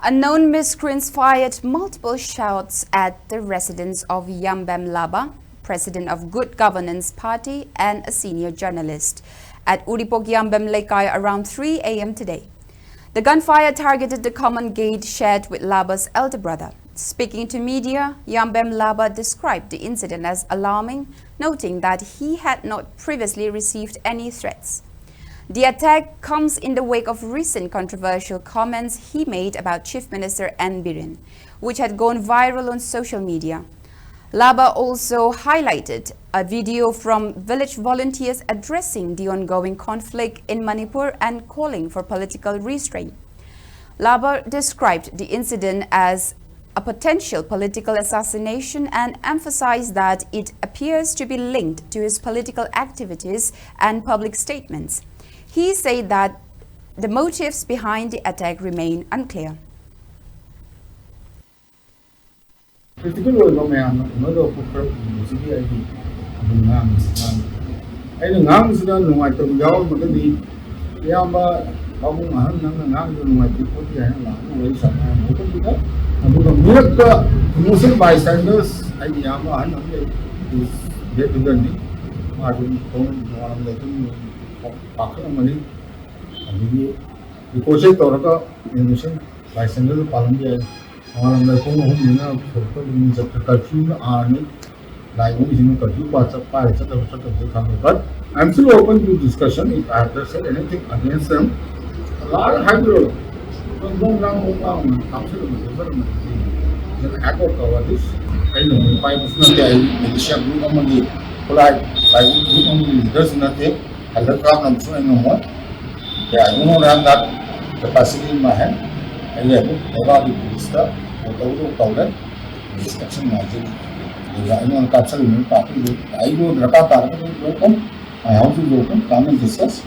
Unknown miscreants fired multiple shots at the residence of Yambem Laba, president of Good Governance Party and a senior journalist, at Uripok Yambem Lekai around 3 a.m. today. The gunfire targeted the common gate shared with Laba's elder brother. Speaking to media, Yambem Laba described the incident as alarming, noting that he had not previously received any threats. The attack comes in the wake of recent controversial comments he made about Chief Minister N. Biren, which had gone viral on social media. Laba also highlighted a video from village volunteers addressing the ongoing conflict in Manipur and calling for political restraint. Laba described the incident as a potential political assassination and emphasized that it appears to be linked to his political activities and public statements. He said that the motives behind the attack remain unclear. But I'm still open to discussion. If I have to say anything against them, a lot of hydro. I know if I was not there, militia group only, polite, I would only does nothing. I love problems so no more. Yeah, I don't have that capacity in my hand. I have a stuff, whatever powder, discussion magic. I know capsule party. I go Raka Park, I have to open, come and discuss.